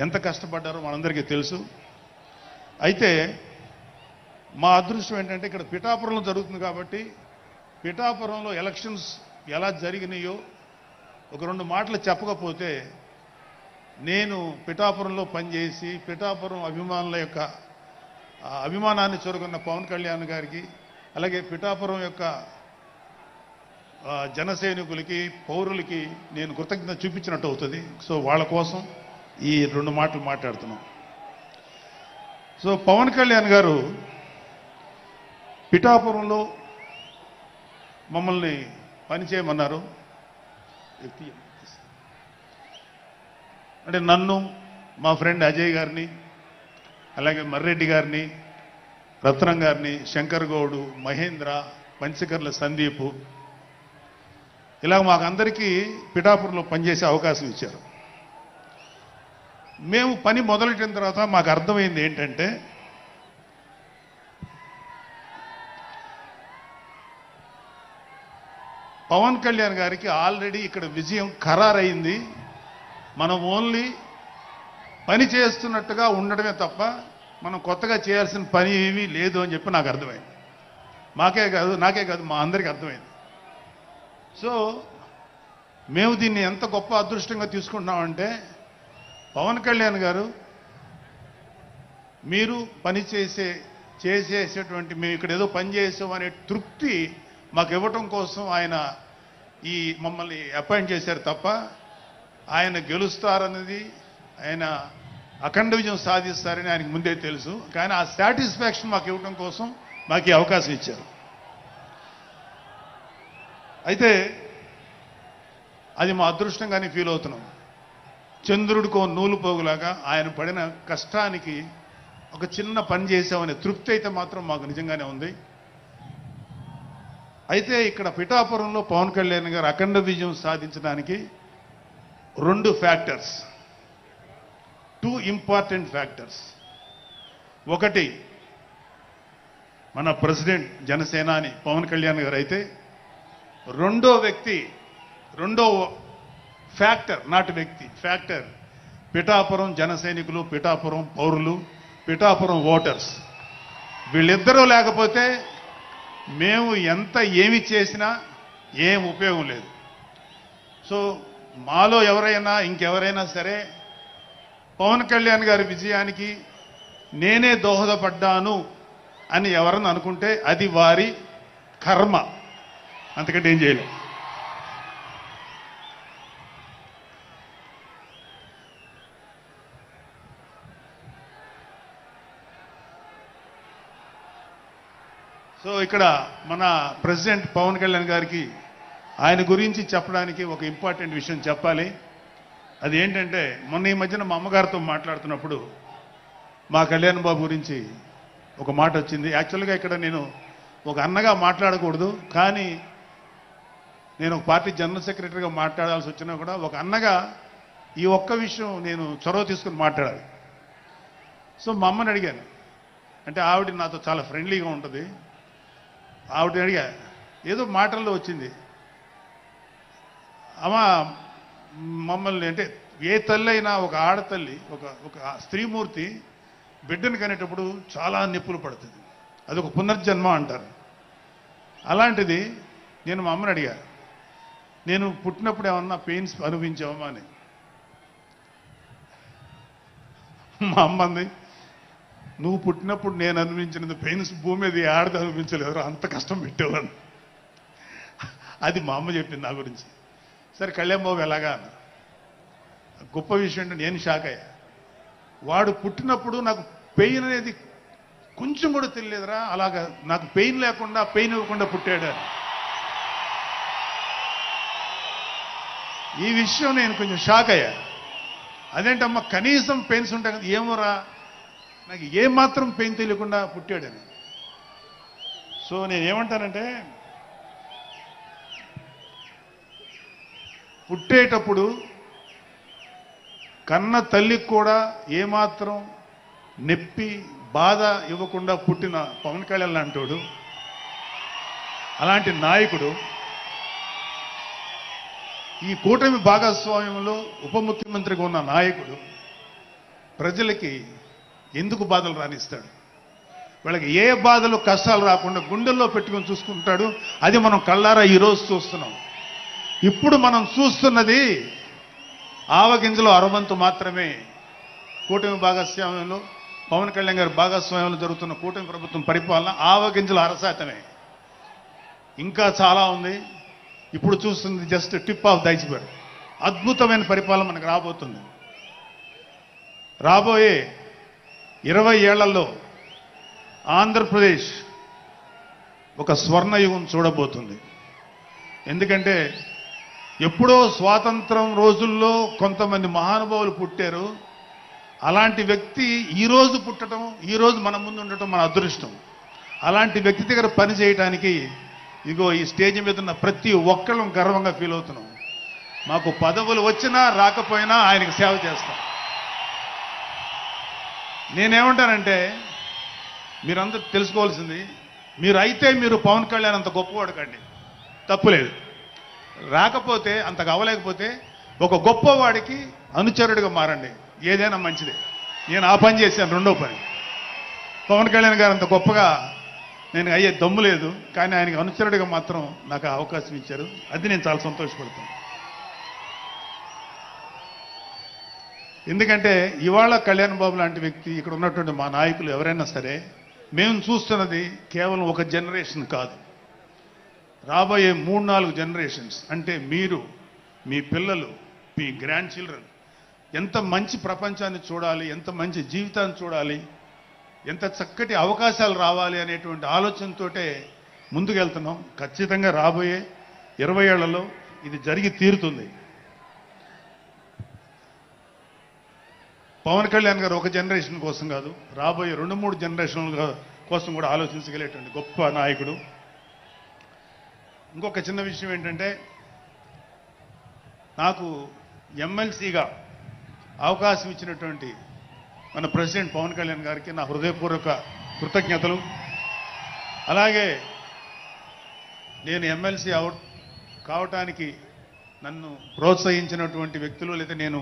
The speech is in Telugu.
ఎంత కష్టపడ్డారో మనందరికీ తెలుసు. అయితే మా అదృష్టం ఏంటంటే ఇక్కడ పిఠాపురంలో జరుగుతుంది కాబట్టి పిఠాపురంలో ఎలక్షన్స్ ఎలా జరిగినాయో ఒక రెండు మాటలు చెప్పకపోతే నేను పిఠాపురంలో పనిచేసి పిఠాపురం అభిమానుల యొక్క అభిమానాన్ని చూరగొన్న పవన్ కళ్యాణ్ గారికి అలాగే పిఠాపురం యొక్క జనసైనికులకి పౌరులకి నేను కృతజ్ఞత చూపించినట్టు అవుతుంది. సో వాళ్ళ కోసం ఈ రెండు మాటలు మాట్లాడుతున్నాం. సో పవన్ కళ్యాణ్ గారు పిఠాపురంలో మమ్మల్ని పనిచేయమన్నారు. అంటే నన్ను, మా ఫ్రెండ్ అజయ్ గారిని, అలాగే మర్రెడ్డి గారిని, రత్నం గారిని, శంకర్ గౌడు, మహేంద్ర, పంచకర్ల సందీపు, ఇలా మాకందరికీ పిఠాపురంలో పనిచేసే అవకాశం ఇచ్చారు. మేము పని మొదలెట్టిన తర్వాత మాకు అర్థమైంది ఏంటంటే పవన్ కళ్యాణ్ గారికి ఆల్రెడీ ఇక్కడ విజయం ఖరారైంది. మనం ఓన్లీ పని చేస్తున్నట్టుగా ఉండడమే తప్ప మనం కొత్తగా చేయాల్సిన పని ఏమీ లేదు అని చెప్పి నాకు అర్థమైంది. నాకే కాదు మా అందరికీ అర్థమైంది. సో మేము దీన్ని ఎంత గొప్ప అదృష్టంగా తీసుకుంటున్నామంటే పవన్ కళ్యాణ్ గారు మీరు పని చేసేటువంటి మేము ఇక్కడ ఏదో పని చేసాం అనే తృప్తి మాకు ఇవ్వటం కోసం ఆయన ఈ మమ్మల్ని అపాయింట్ చేశారు తప్ప ఆయన గెలుస్తారన్నది, ఆయన అఖండ విజయం సాధిస్తారని ఆయనకు ముందే తెలుసు. కానీ ఆ సాటిస్ఫాక్షన్ మాకు ఇవ్వటం కోసం మాకు ఈ అవకాశం ఇచ్చారు. అయితే అది మా అదృష్టంగానే ఫీల్ అవుతున్నాం. చంద్రుడికో నూలు పోగులాగా ఆయన పడిన కష్టానికి ఒక చిన్న పని చేసామనే తృప్తి అయితే మాత్రం మాకు నిజంగానే ఉంది. అయితే ఇక్కడ పిఠాపురంలో పవన్ కళ్యాణ్ గారు అఖండ విజయం సాధించడానికి రెండు ఫ్యాక్టర్స్, 2 ఇంపార్టెంట్ ఫ్యాక్టర్స్. ఒకటి మన ప్రెసిడెంట్ జనసేనాని పవన్ కళ్యాణ్ గారు అయితే రెండో ఫ్యాక్టర్, నాట్ వ్యక్తి, ఫ్యాక్టర్ పిఠాపురం జన సైనికులు, పిఠాపురం పౌరులు, పిఠాపురం ఓటర్స్. వీళ్ళిద్దరూ లేకపోతే మేము ఎంత ఏమి చేసినా ఏం ఉపయోగం లేదు. సో మాలో ఎవరైనా ఇంకెవరైనా సరే పవన్ కళ్యాణ్ గారి విజయానికి నేనే దోహదపడ్డాను అని ఎవరన్నా అనుకుంటే అది వారి కర్మ, అంతకంటే ఏం చేయలేం. సో ఇక్కడ మన ప్రెసిడెంట్ పవన్ కళ్యాణ్ గారికి ఆయన గురించి చెప్పడానికి ఒక ఇంపార్టెంట్ విషయం చెప్పాలి. అది ఏంటంటే మొన్న ఈ మధ్యన మా అమ్మగారితో మాట్లాడుతున్నప్పుడు మా కళ్యాణ్ బాబు గురించి ఒక మాట వచ్చింది. యాక్చువల్గా ఇక్కడ నేను ఒక అన్నగా మాట్లాడకూడదు, కానీ నేను ఒక పార్టీ జనరల్ సెక్రటరీగా మాట్లాడాల్సి వచ్చినా కూడా ఒక అన్నగా ఈ ఒక్క విషయం నేను చొరవ తీసుకుని మాట్లాడాలి. సో మా అమ్మని అడిగాను, అంటే ఆవిడ నాతో చాలా ఫ్రెండ్లీగా ఉంటుంది. ఆవిడని అడిగా, ఏదో మాటల్లో వచ్చింది, అమ్మ మమ్మల్ని, అంటే ఏ తల్లి అయినా ఒక ఆడతల్లి, ఒక స్త్రీమూర్తి బిడ్డను కనేటప్పుడు చాలా నొప్పులు పడుతుంది, అదొక పునర్జన్మ అంటారు. అలాంటిది నేను మా అమ్మని అడిగా, నేను పుట్టినప్పుడు ఏమన్నా పెయిన్స్ అనుభవించావమ్మా అని. మా అమ్మ అంది, నువ్వు పుట్టినప్పుడు నేను అనుభవించినది పెయిన్స్ భూమి మీద ఆడది అనుభవించలేదు, అంత కష్టం పెట్టేవాడు. అది మా అమ్మ చెప్పింది నా గురించి. సరే కళ్యాణ్ బాబు ఎలాగా అన్న. గొప్ప విషయం అంటే నేను షాక్ అయ్యా. వాడు పుట్టినప్పుడు నాకు పెయిన్ అనేది కొంచెం కూడా తెలియదురా, అలాగా నాకు పెయిన్ లేకుండా, పెయిన్ ఇవ్వకుండా పుట్టాడు. ఈ విషయం నేను కొంచెం షాక్ అయ్యా. అదేంటమ్మా కనీసం పెయిన్స్ ఉంటాయి కదా, ఏమోరా నాకు ఏమాత్రం పెయిన్ తెలియకుండా పుట్టాడని. సో నేనేమంటానంటే పుట్టేటప్పుడు కన్న తల్లికి కూడా ఏమాత్రం నొప్పి బాధ ఇవ్వకుండా పుట్టిన పవన్ కళ్యాణ్ లాంటోడు, అలాంటి నాయకుడు ఈ కూటమి భాగస్వామ్యంలో ఉప ముఖ్యమంత్రిగా ఉన్న నాయకుడు ప్రజలకి ఎందుకు బాధలు రానిస్తాడు? వాళ్ళకి ఏ బాధలు కష్టాలు రాకుండా గుండెల్లో పెట్టుకొని చూసుకుంటాడు. అది మనం కళ్ళారా ఈరోజు చూస్తున్నాం. ఇప్పుడు మనం చూస్తున్నది ఆవగింజలో అరవంతు మాత్రమే. కూటమి భాగస్వామ్యంలో పవన్ కళ్యాణ్ గారి భాగస్వామ్యంలో జరుగుతున్న కూటమి ప్రభుత్వం పరిపాలన ఆవగింజలు అరశాతమే. ఇంకా చాలా ఉంది. ఇప్పుడు చూస్తుంది just tip of the iceberg. అద్భుతమైన పరిపాలన మనకు రాబోతుంది. రాబోయే 20 ఏళ్లలో ఆంధ్రప్రదేశ్ ఒక స్వర్ణయుగం చూడబోతుంది. ఎందుకంటే ఎప్పుడో స్వాతంత్రం రోజుల్లో కొంతమంది మహానుభావులు పుట్టారు. అలాంటి వ్యక్తి ఈరోజు పుట్టడం, ఈరోజు మన ముందు ఉండటం మన అదృష్టం. అలాంటి వ్యక్తి దగ్గర పని చేయడానికి ఇగో ఈ స్టేజ్ మీద ఉన్న ప్రతి ఒక్కళ్ళం గర్వంగా ఫీల్ అవుతున్నాం. మాకు పదవులు వచ్చినా రాకపోయినా ఆయనకు సేవ చేస్తాం. నేనేమంటానంటే మీరందరూ తెలుసుకోవాల్సింది, మీరు పవన్ కళ్యాణ్ అంత గొప్పవాడు కండి, తప్పులేదు. రాకపోతే అంతగా అవ్వలేకపోతే ఒక గొప్పవాడికి అనుచరుడిగా మారండి, ఏదైనా మంచిదే. నేను ఆ పని చేశాను. రెండో పని, పవన్ కళ్యాణ్ గారు అంత గొప్పగా నేను అయ్యే దమ్ము లేదు, కానీ ఆయనకి అనుచరుడిగా మాత్రం నాకు అవకాశం ఇచ్చారు. అది నేను చాలా సంతోషపడతాను. ఎందుకంటే ఇవాళ కళ్యాణ్ బాబు లాంటి వ్యక్తి, ఇక్కడ ఉన్నటువంటి మా నాయకులు ఎవరైనా సరే, మేము చూస్తున్నది కేవలం ఒక జనరేషన్ కాదు, రాబోయే 3-4 జనరేషన్స్. అంటే మీరు, మీ పిల్లలు, మీ గ్రాండ్ చిల్డ్రన్ ఎంత మంచి ప్రపంచాన్ని చూడాలి, ఎంత మంచి జీవితాన్ని చూడాలి, ఎంత చక్కటి అవకాశాలు రావాలి అనేటువంటి ఆలోచనతోటే ముందుకెళ్తున్నాం. ఖచ్చితంగా రాబోయే 20 ఏళ్లలో ఇది జరిగి తీరుతుంది. పవన్ కళ్యాణ్ గారు ఒక జనరేషన్ కోసం కాదు, రాబోయే 2-3 జనరేషన్ల కోసం కూడా ఆలోచించగలిగేటువంటి గొప్ప నాయకుడు. ఇంకొక చిన్న విషయం ఏంటంటే, నాకు ఎమ్మెల్సీగా అవకాశం ఇచ్చినటువంటి మన ప్రెసిడెంట్ పవన్ కళ్యాణ్ గారికి నా హృదయపూర్వక కృతజ్ఞతలు. అలాగే నేను ఎమ్మెల్సీ కావటానికి నన్ను ప్రోత్సహించినటువంటి వ్యక్తులు, లేదా నేను